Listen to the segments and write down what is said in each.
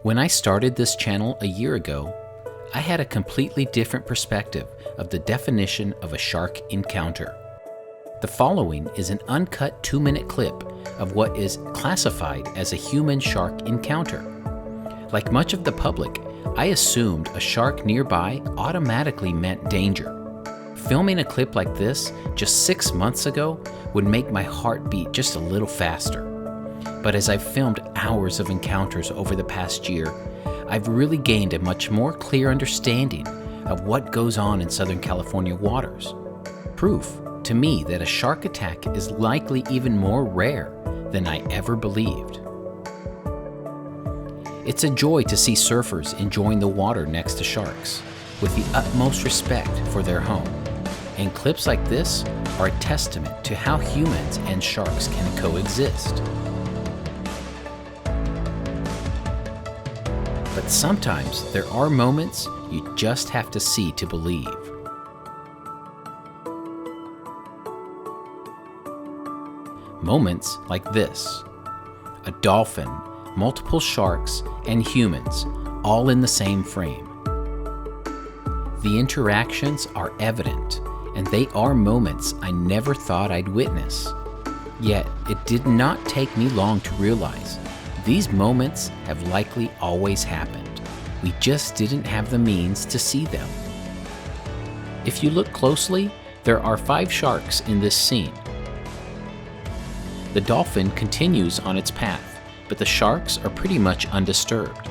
When I started this channel a year ago, I had a completely different perspective of the definition of a shark encounter. The following is an uncut 2-minute clip of what is classified as a human-shark encounter. Like much of the public, I assumed a shark nearby automatically meant danger. Filming a clip like this just 6 months ago would make my heart beat just a little faster. But as I've filmed hours of encounters over the past year, I've really gained a much more clear understanding of what goes on in Southern California waters. Proof to me that a shark attack is likely even more rare than I ever believed. It's a joy to see surfers enjoying the water next to sharks with the utmost respect for their home. And clips like this are a testament to how humans and sharks can coexist. But sometimes there are moments you just have to see to believe. Moments like this: a dolphin, multiple sharks, and humans, all in the same frame. The interactions are evident, and they are moments I never thought I'd witness. Yet, it did not take me long to realize these moments have likely always happened. We just didn't have the means to see them. If you look closely, there are 5 sharks in this scene. The dolphin continues on its path, but the sharks are pretty much undisturbed.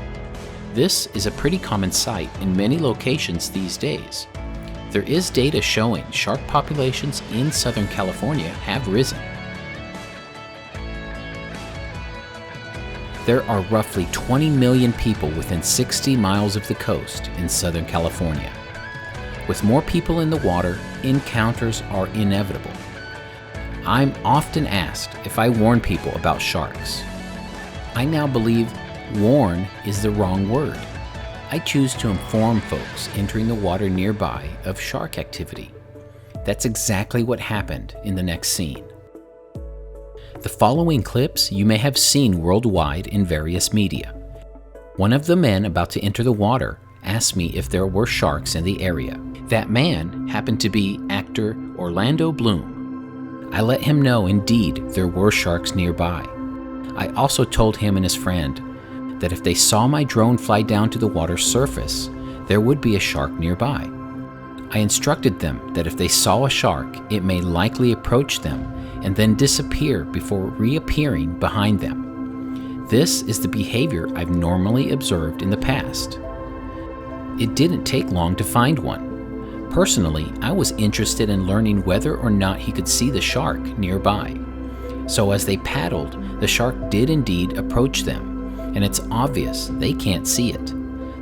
This is a pretty common sight in many locations these days. There is data showing shark populations in Southern California have risen. There are roughly 20 million people within 60 miles of the coast in Southern California. With more people in the water, encounters are inevitable. I'm often asked if I warn people about sharks. I now believe warn is the wrong word. I choose to inform folks entering the water nearby of shark activity. That's exactly what happened in the next scene. The following clips you may have seen worldwide in various media. One of the men about to enter the water asked me if there were sharks in the area. That man happened to be actor Orlando Bloom. I let him know indeed there were sharks nearby. I also told him and his friend that if they saw my drone fly down to the water's surface, there would be a shark nearby. I instructed them that if they saw a shark, it may likely approach them and then disappear before reappearing behind them. This is the behavior I've normally observed in the past. It didn't take long to find one. Personally, I was interested in learning whether or not he could see the shark nearby. So as they paddled, the shark did indeed approach them, and it's obvious they can't see it.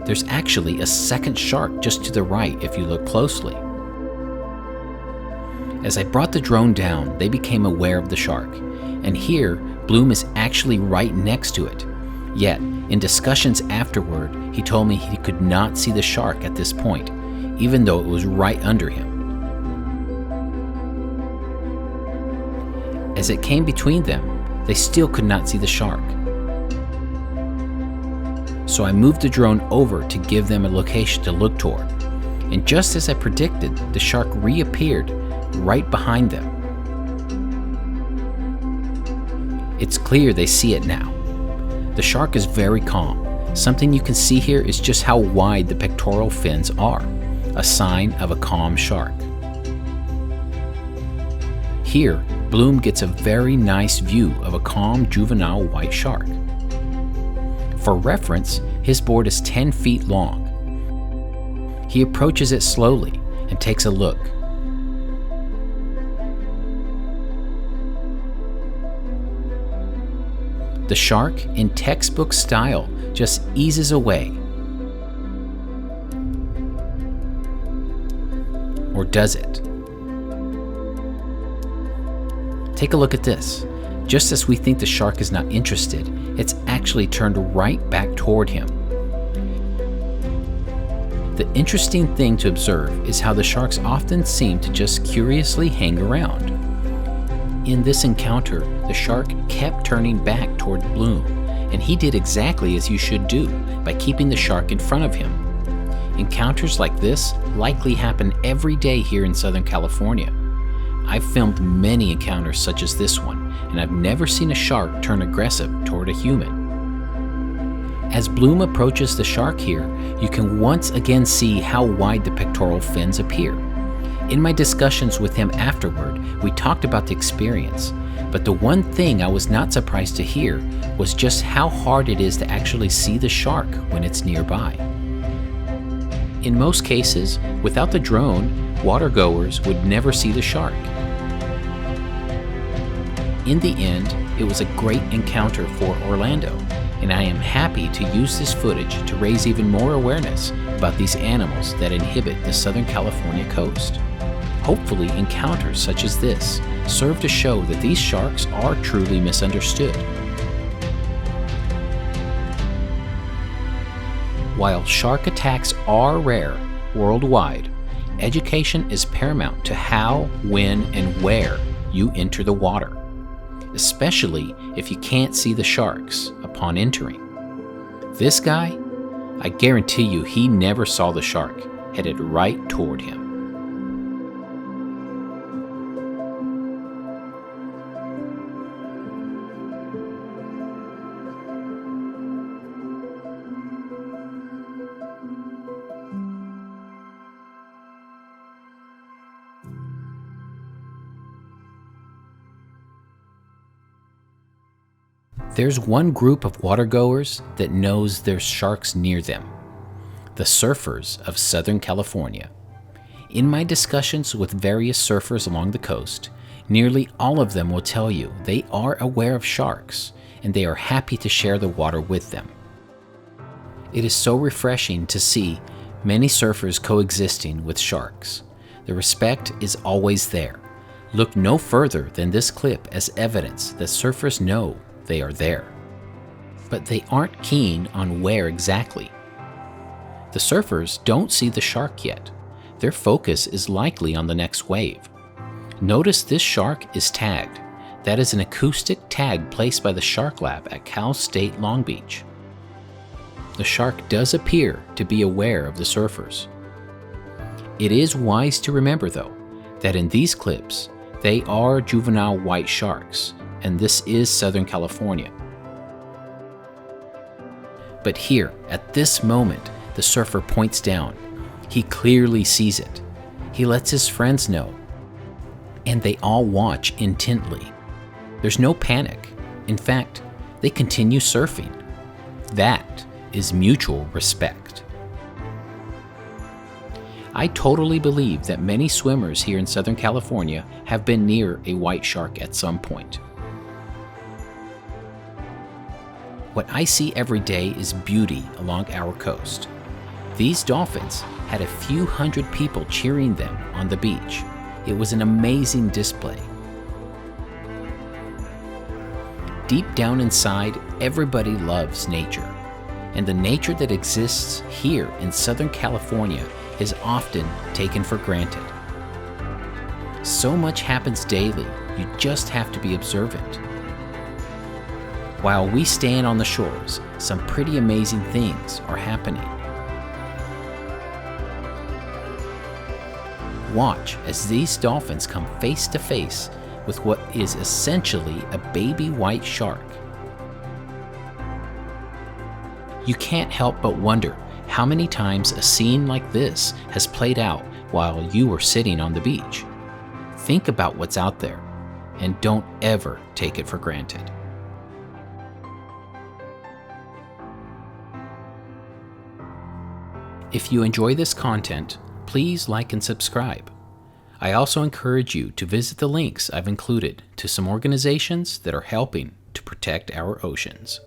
There's actually a second shark just to the right if you look closely. As I brought the drone down, they became aware of the shark, and here, Bloom is actually right next to it. Yet, in discussions afterward, he told me he could not see the shark at this point, even though it was right under him. As it came between them, they still could not see the shark. So I moved the drone over to give them a location to look toward. And just as I predicted, the shark reappeared right behind them. It's clear they see it now. The shark is very calm. Something you can see here is just how wide the pectoral fins are, a sign of a calm shark. Here, Bloom gets a very nice view of a calm juvenile white shark. For reference, his board is 10 feet long. He approaches it slowly and takes a look. The shark, in textbook style, just eases away. Or does it? Take a look at this. Just as we think the shark is not interested, it's actually turned right back toward him. The interesting thing to observe is how the sharks often seem to just curiously hang around. In this encounter, the shark kept turning back toward Bloom and he did exactly as you should do by keeping the shark in front of him. Encounters like this likely happen every day here in Southern California. I've filmed many encounters such as this one, and I've never seen a shark turn aggressive toward a human. As Bloom approaches the shark here, you can once again see how wide the pectoral fins appear. In my discussions with him afterward, we talked about the experience, but the one thing I was not surprised to hear was just how hard it is to actually see the shark when it's nearby. In most cases, without the drone, watergoers would never see the shark. In the end, it was a great encounter for Orlando, and I am happy to use this footage to raise even more awareness about these animals that inhabit the Southern California coast. Hopefully, encounters such as this serve to show that these sharks are truly misunderstood. While shark attacks are rare worldwide, education is paramount to how, when, and where you enter the water, especially if you can't see the sharks upon entering. This guy, I guarantee you he never saw the shark headed right toward him. There's one group of watergoers that knows there's sharks near them: the surfers of Southern California. In my discussions with various surfers along the coast, nearly all of them will tell you they are aware of sharks and they are happy to share the water with them. It is so refreshing to see many surfers coexisting with sharks. The respect is always there. Look no further than this clip as evidence that surfers know they are there, but they aren't keen on where exactly. The surfers don't see the shark yet. Their focus is likely on the next wave. Notice this shark is tagged. That is an acoustic tag placed by the Shark Lab at Cal State Long Beach. The shark does appear to be aware of the surfers. It is wise to remember, though, that in these clips, they are juvenile white sharks, and this is Southern California. But here, at this moment, the surfer points down. He clearly sees it. He lets his friends know, and they all watch intently. There's no panic. In fact, they continue surfing. That is mutual respect. I totally believe that many swimmers here in Southern California have been near a white shark at some point. What I see every day is beauty along our coast. These dolphins had a few hundred people cheering them on the beach. It was an amazing display. Deep down inside, everybody loves nature, and the nature that exists here in Southern California is often taken for granted. So much happens daily, you just have to be observant. While we stand on the shores, some pretty amazing things are happening. Watch as these dolphins come face to face with what is essentially a baby white shark. You can't help but wonder how many times a scene like this has played out while you were sitting on the beach. Think about what's out there, and don't ever take it for granted. If you enjoy this content, please like and subscribe. I also encourage you to visit the links I've included to some organizations that are helping to protect our oceans.